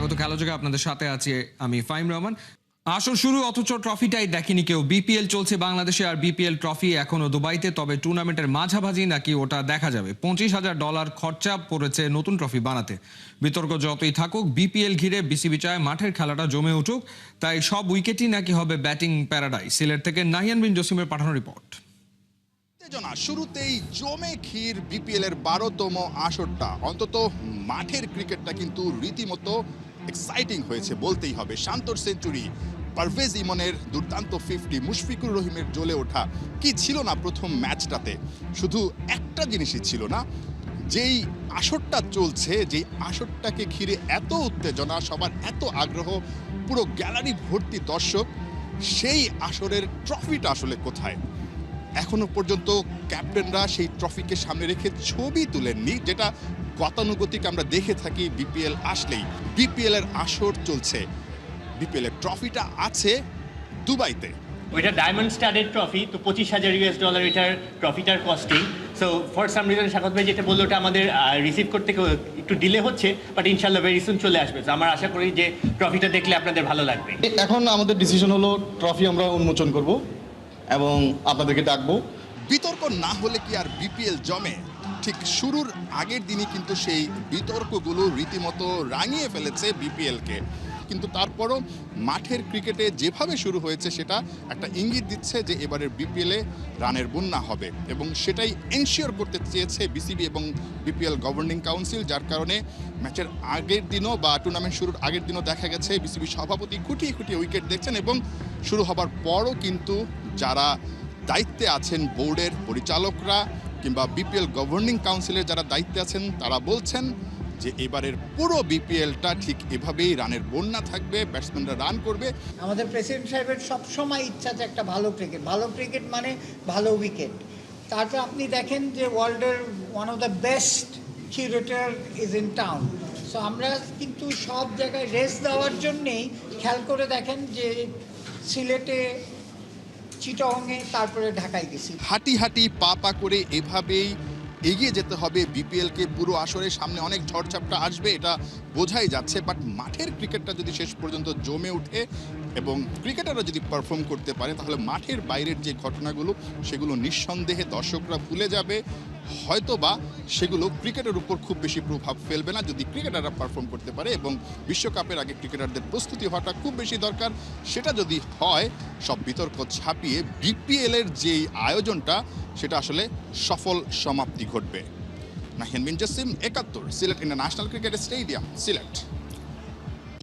স্বাগত খেলাযোগে, আপনাদের সাথে আছি আমি ফাহিম রহমান। আসর শুরু অথচ ট্রফিটাই দেখেনি কেউ। বিপিএল চলছে বাংলাদেশে, আর বিপিএল ট্রফি এখনো দুবাইতে। তবে টুর্নামেন্টের মাঝামাঝি নাকি ওটা দেখা যাবে। $25,000 খরচা পড়েছে নতুন ট্রফি বানাতে। বিতর্ক যতই থাকুক, বিপিএল ঘিরে বিসিবি চায় মাঠের খেলাটা জমে উঠুক। তাই সব উইকেটই নাকি হবে ব্যাটিং প্যারাডাইস। সিলেট থেকে নাহিয়ান বিন জসিমের পাঠানো রিপোর্ট। শুরুতেই জমে ক্ষীর বিপিএল এর 12তম আসরটা। অন্তত মাঠের ক্রিকেটটা কিন্তু রীতিমতো এক্সাইটিং হয়েছে বলতেই হবে। শান্তর সেঞ্চুরি, পারভেজ ইমনের দুর্দান্ত 50, মুশফিকুর রহিমের জ্বলে ওঠা। কি ছিল না প্রথম ম্যাচটাতে? শুধু একটা জিনিসই ছিল না, যেই আসরটা চলছে, যেই আসরটাকে ঘিরে এত উত্তেজনা, সবার এত আগ্রহ, পুরো গ্যালারি ভর্তি দর্শক, সেই আসরের ট্রফিটা আসলে কোথায়? এখনো পর্যন্ত ক্যাপ্টেনরা সেই ট্রফিকে সামনে রেখে ছবি তুলেননি, যেটা গতানুগতিক আমরা দেখে থাকি বিপিএল আসলেই। বিপিএল এর আসর চলছে, বিপিএল এর ট্রফিটা আছে দুবাইতে। ওইটা ডায়মন্ড স্টাডেড ট্রফি, তো $25,000 এটার ট্রফিটার costing. So for some reason Swagat ভাই যেটা বললো, ওটা আমাদের রিসিভ করতে একটু ডিলে হচ্ছে, বাট ইনশাল্লাহ ভেরি সুন চলে আসবে। তো আমরা আশা করি যে ট্রফিটা দেখলে আপনাদের ভালো লাগবে। এখন আমাদের ডিসিশন হলো ট্রফি আমরা উন্মোচন করব এবং আপনাদেরকে ডাকবো। বিতর্ক না হলে কি আর বিপিএল জমে? ঠিক শুরুর আগের দিনই কিন্তু সেই বিতর্কগুলো রীতিমতো রাঙিয়ে ফেলেছে বিপিএলকে। কিন্তু তারপরও মাঠের ক্রিকেটে যেভাবে শুরু হয়েছে সেটা একটা ইঙ্গিত দিচ্ছে যে এবারের বিপিএলে রানের বন্যা হবে, এবং সেটাই এনশিওর করতে চেয়েছে বিসিবি এবং বিপিএল গভর্নিং কাউন্সিল। যার কারণে ম্যাচের আগের দিনও বা টুর্নামেন্ট শুরুর আগের দিনও দেখা গেছে বিসিবি সভাপতি খুঁটিয়ে খুঁটিয়ে উইকেট দেখছেন, এবং শুরু হবার পরও কিন্তু যারা দায়িত্বে আছেন, বোর্ডের পরিচালকরা কিংবা বিপিএল গভর্নিং কাউন্সিলের যারা দায়িত্বে আছেন, তারা বলছেন যে এবারের পুরো বিপিএলটা ঠিক এভাবেই রানের বন্যা থাকবে, ব্যাটসম্যানরা রান করবে। আমাদের প্রেসিডেন্ট সাহেবের সবসময় ইচ্ছা যে একটা ভালো ক্রিকেট মানে ভালো উইকেট। তারপর আপনি দেখেন যে ওয়ার্ল্ডের one of the best curator is in town. So আমরা কিন্তু সব জায়গায় রেস দেওয়ার জন্যেই খেয়াল করে দেখেন যে সিলেটে, চিটাগংয়ে, তারপরে ঢাকায় গেছি। হাঁটি হাঁটি পা পা করে এভাবেই এগিয়ে যেতে হবে বিপিএলকে। পুরো আসরের সামনে অনেক ঝড়ঝাপটা আসবে, এটা বোঝাই যাচ্ছে। বাট মাঠের ক্রিকেটটা যদি শেষ পর্যন্ত জমে ওঠে এবং ক্রিকেটাররা যদি পারফর্ম করতে পারে, তাহলে মাঠের বাইরের যে ঘটনাগুলো সেগুলো নিঃসন্দেহে দর্শকরা ভুলে যাবে। হয়তোবা সেগুলো ক্রিকেটের উপর খুব বেশি প্রভাব ফেলবে না যদি ক্রিকেটাররা পারফর্ম করতে পারে। এবং বিশ্বকাপের আগে ক্রিকেটারদের প্রস্তুতি হওয়াটা খুব বেশি দরকার। সেটা যদি হয়, সব বিতর্ক ছাপিয়ে বিপিএলের যেই আয়োজনটা সেটা আসলে সফল সমাপ্তি ঘটবে। Nahiyan Bin Jasim, 71, Sylhet international cricket stadium, Sylhet.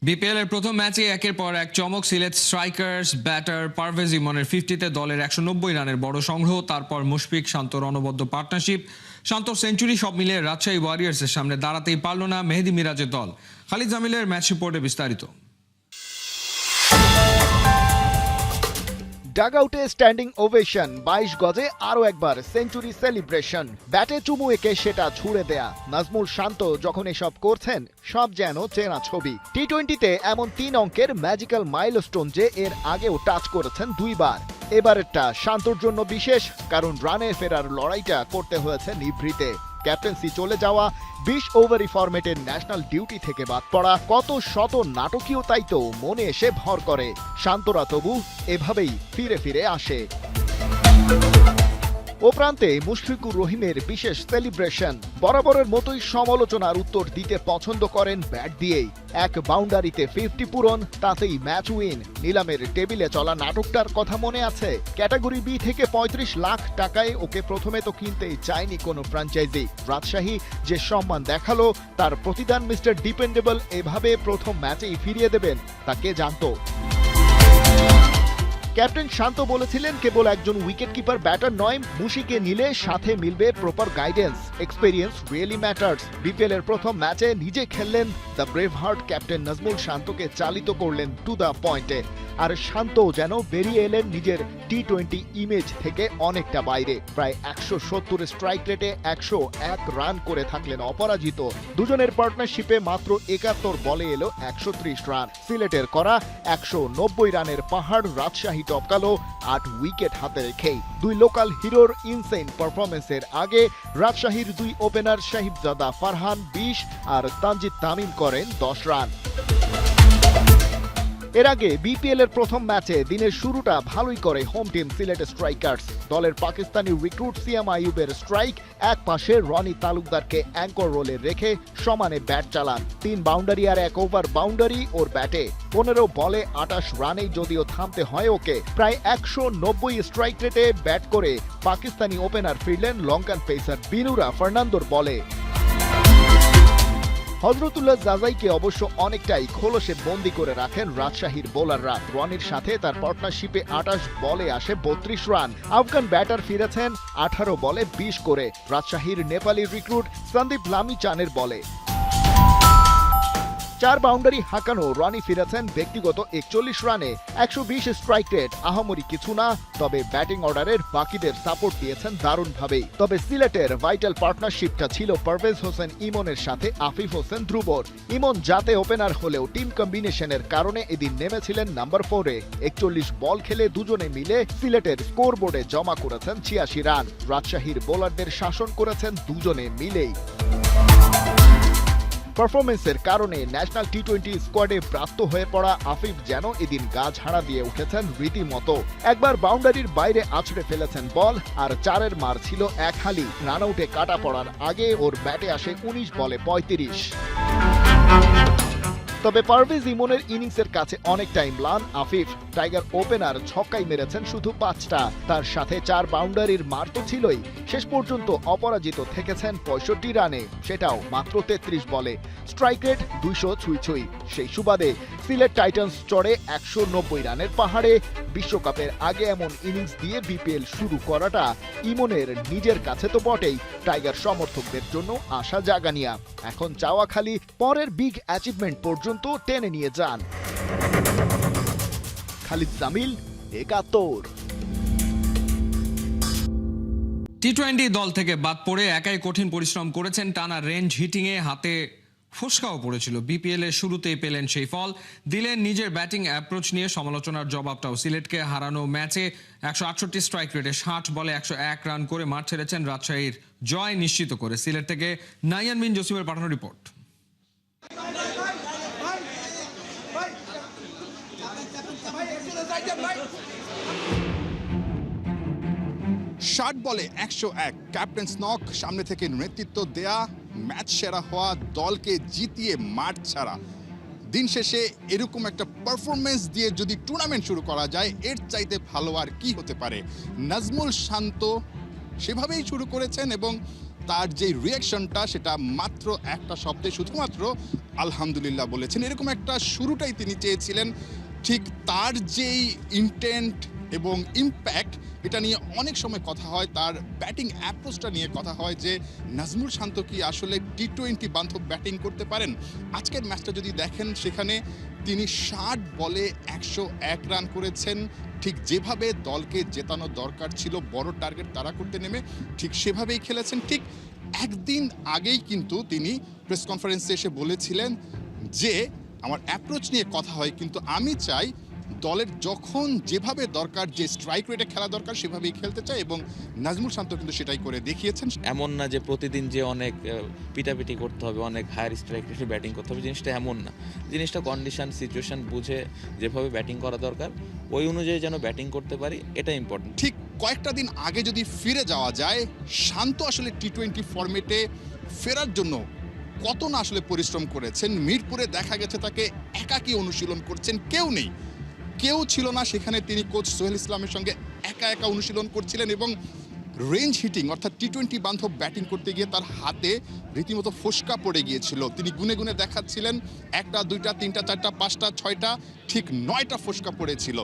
BPL এর প্রথম ম্যাচে একের পর এক চমক। সিলেট স্ট্রাইকার্স ব্যাটার পারভেজ ইমনের 50-তে দলের 190 রানের বড় সংগ্রহ। তারপর মুশফিক শান্তর অনবদ্য পার্টনারশিপ, শান্তর সেঞ্চুরি, সব মিলে রাজশাহী ওয়ারিয়ার্সের সামনে দাঁড়াতেই পারল না মেহেদী মিরাজের দল। খালিদ জামিলের ম্যাচ রিপোর্টে বিস্তারিত। ডাগআউটে স্ট্যান্ডিং ওভেশন, 22 গজে আরও একবার সেঞ্চুরি সেলিব্রেশন, ব্যাটে চুমু এঁকে সেটা ছুড়ে দেয়া। নাজমুল শান্ত যখন এসব করছেন, সব যেন চেনা ছবি। টি-20তে এমন 3 অঙ্কের ম্যাজিক্যাল মাইলস্টোন যে এর আগেও টাচ করেছেন 2 বার। এবারেরটা শান্তর জন্য বিশেষ, কারণ রানে ফেরার লড়াইটা করতে হয়েছে নিভৃতে। ক্যাপ্টেন্সি চলে যাওয়া, 20 ওভারি ফরম্যাটের ন্যাশনাল ডিউটি থেকে বাদ পড়া, কত শত নাটকীয়তাই তো মনে এসে ভর করে। শান্তরা তবু এভাবেই ফিরে ফিরে আসে। ও প্রান্তে মুশফিকুর রহিমের বিশেষ সেলিব্রেশন। বরাবরের মতোই সমালোচনার উত্তর দিতে পছন্দ করেন ব্যাট দিয়েই। এক বাউন্ডারিতে 50 পূরণ, তাতেই ম্যাচ উইন। নিলামের টেবিলে চলা নাটকটার কথা মনে আছে? ক্যাটাগরি বি থেকে 35 লাখ টাকায় ওকে প্রথমে তো কিনতেই চায়নি কোনো ফ্র্যাঞ্চাইজি। রাজশাহী যে সম্মান দেখালো, তার প্রতিদান মিস্টার ডিপেন্ডেবল এভাবে প্রথম ম্যাচেই ফিরিয়ে দেবেন, তা কে জানতো? ক্যাপ্টেন শান্ত বলেছিলেন কেবল একজন উইকেট কিপার ব্যাটার নয়, মুশিকে নিলে সাথে মিলবে proper guidance. Experience really matters. BPL এর প্রথম ম্যাচে নিজে খেললেন the brave heart captain Najmul শান্তকে চালিত করলেন টু দ্য পয়েন্টে। আর শান্ত যেন বেরিয়ে এলেন নিজের টি-20 ইমেজ থেকে অনেকটা বাইরে। প্রায় 170 স্ট্রাইক রেটে 101 রান করে থাকলেন অপরাজিত। দুজনের পার্টনারশিপে মাত্র 71 বলে এলো 130 রান। সিলেটের করা 190 রানের পাহাড় রাজশাহী টপকালো 8 উইকেট হাতে রেখেই। 2 লোকাল হিরোর ইনসেইন পারফরমেন্সের আগে রাজশাহীর 2 ওপেনার শাহিবজাদা ফারহান 20 আর তানজিদ তামিম করেন 10 রান। এর আগে বিপিএল এর প্রথম ম্যাচে দিনের শুরুটা ভালোই করে হোম টিম সিলেট স্ট্রাইকার্স। দলের পাকিস্তানি রিক্রুট সিয়াম আইয়ুবের স্ট্রাইক, এক পাশে রনি তালুকদারকে অ্যাঙ্কর রোলে রেখে সমানে ব্যাট চালান। 3 বাউন্ডারি আর 1 ওভার বাউন্ডারি ওর ব্যাটে। 15 বলে 28 রানেই যদিও থামতে হয় ওকে। প্রায় 190 স্ট্রাইক রেটে ব্যাট করে পাকিস্তানি ওপেনার ফিরলেন লঙ্কান পেসার বিনুরা ফার্নান্দোর বলে। হযরতুল্লাহ জাজাইকে অবশ্য অনেকটাই খোলসে বন্দি করে রাখেন রাজশাহীর বোলাররা। রনির সাথে তার পার্টনারশিপে 28 বলে আসে 32 রান। আফগান ব্যাটার ফিরেছেন 18 বলে 20 করে রাজশাহীর নেপালি রিক্রুট সন্দীপ লামিচানের বলে। 4 বাউন্ডারি হাঁকানো রনি ফিরেছেন ব্যক্তিগত 41 রানে। 120 স্ট্রাইক রেট আহামরি কিছু না, তবে ব্যাটিং অর্ডারের বাকিদের সাপোর্ট দিয়েছেন দারুণভাবেই। তবে সিলেটের ভাইটাল পার্টনারশিপটা ছিল পারভেজ হোসেন ইমনের সাথে আফিফ হোসেন ধ্রুবর। ইমন জাতে ওপেনার হলেও টিম কম্বিনেশনের কারণে এদিন নেমেছিলেন নাম্বার 4-এ। 41 বল খেলে দুজনে মিলে সিলেটের স্কোরবোর্ডে জমা করেছেন 86 রান। রাজশাহীর বোলারদের শাসন করেছেন দুজনে মিলেই। পারফরমেন্সের কারণে ন্যাশনাল টি-20 স্কোয়াডে প্রাপ্ত হয়ে পড়া আফিফ যেন এদিন গা ঝাড়া দিয়ে উঠেছেন রীতিমতো। একবার বাউন্ডারির বাইরে আছড়ে ফেলেছেন বল, আর 4-এর মার ছিল 1 হালি। রান আউটে কাটা পড়ার আগে ওর ব্যাটে আসে 19 বলে 35। তবে পারভেজ ইমনের ইনিংসের কাছে অনেকটাই ম্লান আফিফ। টাইগার ওপেনার ছক্কাই মেরেছেন শুধু 5টা, তার সাথে 4 বাউন্ডারির মার তো ছিলই। শেষ পর্যন্ত অপরাজিত থেকেছেন 65 রানে, সেটাও মাত্র 33 বলে। স্ট্রাইক রেট 200 ছুঁই। সেই সুবাদে সিলেট টাইটান্স চড়ে 190 রানের পাহাড়ে। বিশ্বকাপের আগে এমন ইনিংস দিয়ে বিপিএল শুরু করাটা ইমনের নিজের কাছে তো বটেই, টাইগার সমর্থকদের জন্য আশা জাগানিয়া। এখন চাওয়া খালি পরের বিগ অ্যাচিভমেন্ট পর্যন্ত টেনে নিয়ে যান। খালিদ জামিল, 71। টি-20 দল থেকে বাদ পড়ে একাই কঠিন পরিশ্রম করেছেন। টানা রেঞ্জ হিটিংয়ে হাতে ফোসকাও পড়েছিল। বিপিএল এর শুরুতেই পেলেন সেই ফল, দিলেন নিজের ব্যাটিং অ্যাপ্রোচ নিয়ে সমালোচনার জবাবটাও। সিলেটকে হারানো ম্যাচে 168 স্ট্রাইক রেটে 60 বলে 101 রান করে মাঠ ছেড়েছেন রাজশাহীর জয় নিশ্চিত করে। সিলেট থেকে নাইয়ান বিন জসিমের পাঠানো রিপোর্ট। 60 বলে 101, ক্যাপ্টেন স্নক সামনে থেকে নেতৃত্ব দেয়া, ম্যাচ সেরা হওয়া, দলকে জিতিয়ে মাঠ ছাড়া। দিন শেষে এরকম একটা পারফরমেন্স দিয়ে যদি টুর্নামেন্ট শুরু করা যায়, এর চাইতে ভালো আর কি হতে পারে। নাজমুল শান্ত সেভাবেই শুরু করেছেন এবং তার যে রিয়াকশনটা সেটা মাত্র একটা শব্দে শুধুমাত্র আলহামদুলিল্লাহ বলেছেন। এরকম একটা শুরুটাই তিনি চেয়েছিলেন। ঠিক তার যেই ইন্টেন্ট এবং ইম্প্যাক্ট, এটা নিয়ে অনেক সময় কথা হয়, তার ব্যাটিং অ্যাপ্রোচটা নিয়ে কথা হয় যে নাজমুল শান্ত কি আসলে টি-20 বান্ধব ব্যাটিং করতে পারেন। আজকের ম্যাচটা যদি দেখেন, সেখানে তিনি 60 বলে 101 রান করেছেন। ঠিক যেভাবে দলকে জেতানো দরকার ছিল, বড় টার্গেট তারা করতে নেমে ঠিক সেভাবেই খেলেছেন। ঠিক একদিন আগেই কিন্তু তিনি প্রেস কনফারেন্সে এসে বলেছিলেন যে আমার অ্যাপ্রোচ নিয়ে কথা হয়, কিন্তু আমি চাই দলের যখন যেভাবে দরকার, যে স্ট্রাইক রেটে খেলা দরকার সেভাবেই খেলতে চায়, এবং নাজমুল শান্ত কিন্তু সেটাই করে দেখিয়েছেন। এমন না যে প্রতিদিন যে অনেক পিটাপিটি করতে হবে, অনেক হায়ার স্ট্রাইক রেটে ব্যাটিং করতে হবে, জিনিসটা এমন না। জিনিসটা কন্ডিশন সিচুয়েশন বুঝে যেভাবে ব্যাটিং করা দরকার ওই অনুযায়ী যেন ব্যাটিং করতে পারি, এটা ইম্পর্টেন্ট। ঠিক কয়েকটা দিন আগে যদি ফিরে যাওয়া যায়, শান্ত আসলে টি-20 ফরম্যাটে ফেরার জন্য কত না আসলে পরিশ্রম করেছেন। মিরপুরে দেখা গেছে তাকে একাকী অনুশীলন করছেন, কেউ ছিল না সেখানে। তিনি কোচ সোহেল ইসলামের সঙ্গে একা অনুশীলন করছিলেন এবং রেঞ্জ হিটিং অর্থাৎ টি-20 বান্ধব ব্যাটিং করতে গিয়ে তার হাতে রীতিমতো ফোসকা পড়ে গিয়েছিল। তিনি গুনে গুনে দেখাচ্ছিলেন, 1টা 2টা 3টা 4টা 5টা 6টা, ঠিক 9টা ফোসকা পড়েছিল।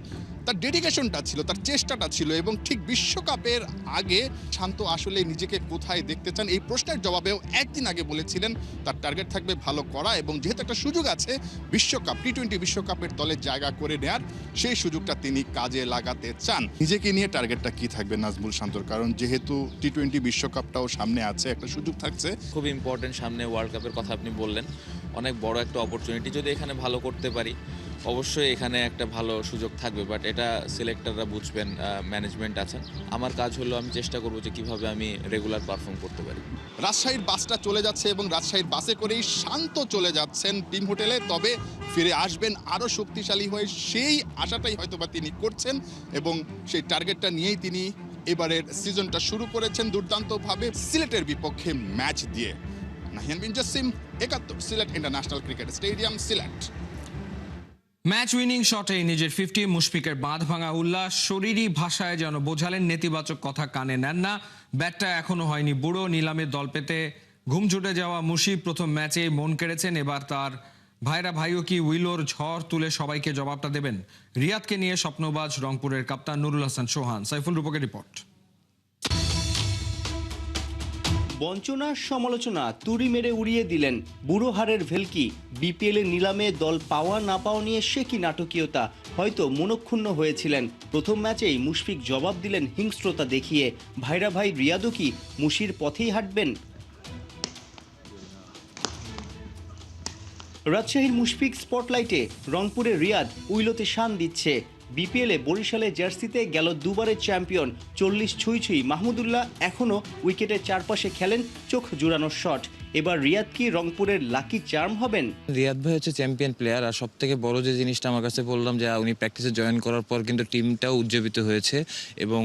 তার ডেডিকেশনটা ছিল, তার চেষ্টাটা ছিল, এবং ঠিক বিশ্বকাপের আগে শান্ত আসলে নিজেকে কোথায় দেখতে চান এই প্রশ্নের জবাবেও একদিন আগে বলেছিলেন তার টার্গেট থাকবে ভালো করা, এবং যেহেতু একটা সুযোগ আছে বিশ্বকাপ টি-20 বিশ্বকাপের দলে জায়গা করে নেয়ার, সেই সুযোগটা তিনি কাজে লাগাতে চান। নিজেকে নিয়ে টার্গেটটা কি থাকবে নাজমুল শান্তর? কারণ যেহেতু টি-20 বিশ্বকাপটাও সামনে আছে, একটা সুযোগ থাকছে। খুব ইম্পর্টেন্ট, সামনে ওয়ার্ল্ড কাপের কথা আপনি বললেন। অনেক বড় একটা অপরচুনিটি। যদি এখানে ভালো করতে পারি অবশ্যই এখানে একটা ভালো সুযোগ থাকবে, বাট এটা সিলেক্টররা বুঝবেন, ম্যানেজমেন্ট আছেন। আমার কাজ হলো আমি চেষ্টা করবো যে কীভাবে আমি রেগুলার পারফর্ম করতে পারি। রাজশাহীর বাসটা চলে যাচ্ছে এবং রাজশাহীর বাসে করেই শান্ত চলে যাচ্ছেন টিম হোটেলে, তবে ফিরে আসবেন আরও শক্তিশালী হয়ে, সেই আশাটাই হয়তোবা তিনি করছেন এবং সেই টার্গেটটা নিয়েই তিনি এবারের সিজনটা শুরু করেছেন দুর্দান্তভাবে সিলেটের বিপক্ষে ম্যাচ দিয়ে। Nahiyan Bin Jasim, ৭১, Sylhet international cricket stadium, Sylhet. Match winning শটে নিজের 50, মুশফিকের বাঁধ ভাঙা উল্লাস, শরীরী ভাষায় যেন বোঝালেন নেতিবাচক কথা কানে নেন না। ব্যাটটা এখনো হয়নি বুড়ো, নিলামের দল পেতে ঘুম ছুটে যাওয়া মুশফিক প্রথম ম্যাচে মন কেড়েছেন। এবার তার ভাইও কি উইলোর ঝড় তুলে সবাইকে জবাবটা দেবেন। রিয়াদকে নিয়ে স্বপ্নবাজ রংপুরের কাপ্তান নুরুল হাসান সোহান। সাইফুল রূপকের রিপোর্ট। বঞ্চনা সমালোচনা তুড়ি মেরে উড়িয়ে দিলেন বুড়ো হারের ভেলকি। বিপিএল এর নিলামে দল পাওয়া না পাওয়া নিয়ে সে কি নাটকীয়তা, হয়তো মনক্ষুণ্ণ হয়েছিলেন। প্রথম ম্যাচেই মুশফিক জবাব দিলেন হিংস্রতা দেখিয়ে। ভাই রিয়াদও কি মুশির পথেই হাঁটবেন? রাজশাহীর মুশফিক স্পটলাইটে, রংপুরের রিয়াদ উইলোতে শান দিচ্ছে। বিপিএলে বরিশালে জার্সিতে গেল দুবারের চ্যাম্পিয়ন 40 ছুঁই মাহমুদুল্লাহ এখনও উইকেটের চারপাশে খেলেন চোখ জুড়ানোর শট। এবার রিয়াদ কি রংপুরের লাকি চার্ম হবেন? রিয়াদ ভাই হচ্ছে চ্যাম্পিয়ন প্লেয়ার, আর সব থেকে বড় যে জিনিসটা আমার কাছে বললাম যে উনি প্র্যাকটিসে জয়েন করার পর কিন্তু টিমটাও উজ্জীবিত হয়েছে এবং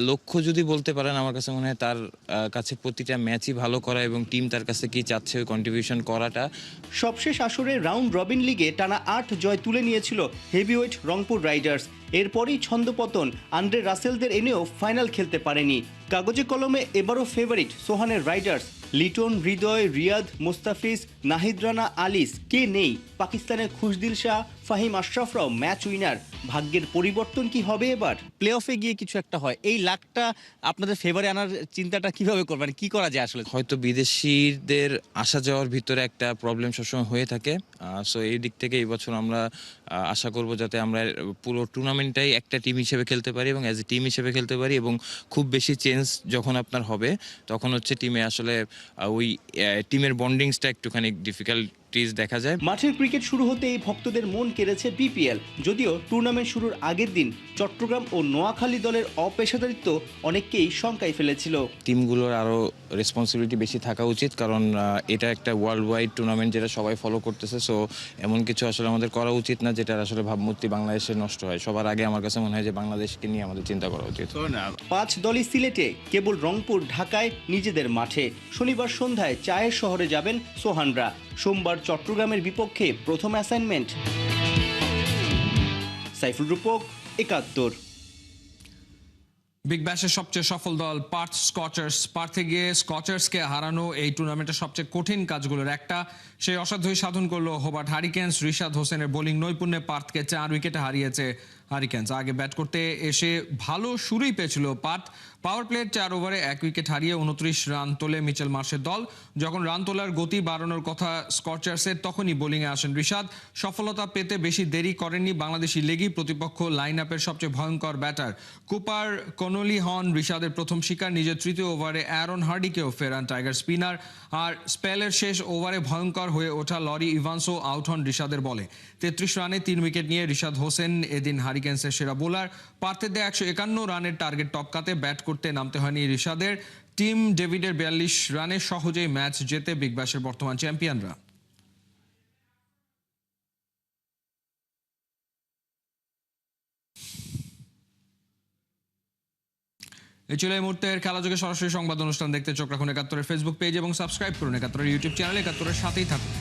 লক্ষ্য যদি বলতে পারেন, আমার কাছে মনে হয় তার কাছে প্রতিটা ম্যাচই ভালো করা এবং টিম তার কাছে কি চাচ্ছে ওই কন্ট্রিবিউশন করাটা। সবশেষ আসরে রাউন্ড রবিন লিগে টানা 8 জয় তুলে নিয়েছিল হেভিওয়েট রংপুর রাইডার্স। এরপরই ছন্দপতন, আন্দ্রে রাসেলদের এনেও ফাইনাল খেলতে পারেনি। কাগজে কলমে এবারও ফেভারিট সোহানের রাইডার্স। লিটন, হৃদয়, রিয়াদ, মোস্তাফিজ, নাহিদ রানা, আলিস, কে নেই? পাকিস্তানের খুশদিল শাহ, ফাহিম আশরাফরাও ম্যাচ উইনার। ভাগ্যের পরিবর্তন কি হবে এবার? প্লে অফে গিয়ে কিছু একটা হয়, এই লাখটা আপনাদের ফেভারে আনার চিন্তাটা কিভাবে করবেন, কি করা যায় আসলে? হয়তো বিদেশিদের আসা যাওয়ার ভিতরে একটা প্রবলেম সবসময় হয়ে থাকে, সো এই দিক থেকে এই বছর আমরা আশা করব যাতে আমরা পুরো টুর্নামেন্টটাই একটা টিম হিসেবে খেলতে পারি এবং অ্যাজ এ টিম হিসেবে খেলতে পারি। এবং খুব বেশি চেঞ্জ যখন আপনার হবে তখন হচ্ছে টিমে আসলে ওই টিমের বন্ডিংসটা একটুখানি ডিফিকাল্টিজ দেখা যায়। মাঠের ক্রিকেট শুরু হতেই ভক্তদের মন কেড়েছে বিপিএল। যদিও টুর্নামেন্ট শুরুর আগের দিন চট্টগ্রাম ও নোয়াখালী দলের অপেশাদারিত্ব অনেককেই শঙ্কায় ফেলেছিল। টিমগুলোর আরও রেসপন্সিবিলিটি বেশি থাকা উচিত, কারণ এটা একটা ওয়ার্ল্ড ওয়াইড টুর্নামেন্ট যেটা সবাই ফলো করতেছে। সো এমন কিছু আসলে আমাদের করা উচিত না যেটার আসলে ভাবমূর্তি বাংলাদেশে নষ্ট হয়। সবার আগে আমার কাছে মনে হয় যে বাংলাদেশকে নিয়ে আমাদের চিন্তা করা উচিত। 5 দলই সিলেটে, কেবল রংপুর ঢাকায় নিজেদের মাঠে। শনিবার সন্ধ্যায় চায়ের শহরে যাবেন সোহানরা। সোমবার চট্টগ্রামের বিপক্ষে প্রথম অ্যাসাইনমেন্ট। সাইফুল রূপক, ৭১। বিগ ব্যাশের সবচেয়ে সফল দল পার্থ স্কচার্স। পার্থে গিয়ে স্কচার্সকে হারানো এই টুর্নামেন্টের সবচেয়ে কঠিন কাজগুলোর একটা। সেই অসাধ্যই সাধন করলো হোবার্ট হারিকেন্স। রিশাদ হোসেনের বোলিং নৈপুণ্যে পার্থকে 4 উইকেটে হারিয়েছে হারিকেন্স। আগে ব্যাট করতে এসে ভালো শুরুই পেয়েছিল পার্থ। পাওয়ার প্লের 4 ওভারে 1 উইকেট হারিয়ে 29 রান তোলে মিচেল মার্শের দল। যখন রান তোলার গতি বাড়ানোর কথা স্কচার্সের, তখনই বোলিংয়ে আসেন রিশাদ। সফলতা পেতে বেশি দেরি করেননি বাংলাদেশি লেগি। প্রতিপক্ষ লাইন আপের সবচেয়ে ভয়ঙ্কর ব্যাটার কুপার কনলি হন রিশাদের প্রথম শিকার। নিজের 3য় ওভারে অ্যারন হার্ডিকেও ফেরান টাইগার স্পিনার। আর স্পেলের শেষ ওভারে ভয়ঙ্কর হয়ে ওঠা লরি ইভান্সও আউট হন রিশাদের বলে। 33 রানে 3 উইকেট নিয়ে রিশাদ হোসেন এদিন হারিকেন্সের সেরা বোলার। পার্থের দেয়া 151 রানের টার্গেট টপকাতে ব্যাট করতে নামতে হয়নি রিশাদের। টিম ডেভিডের 42 রানে সহজেই ম্যাচ জেতে বিগ ব্যাশের বর্তমান চ্যাম্পিয়নরা। এই ছিল এই মুহূর্তের খেলাযোগে সরাসরি সংবাদ অনুষ্ঠান। দেখতে চোখ রাখুন ৭১-এর ফেসবুক পেজ এবং সাবস্ক্রাইব করুন ৭১-এর ইউটিউব চ্যানেল। ৭১-এর সাথেই থাকুন।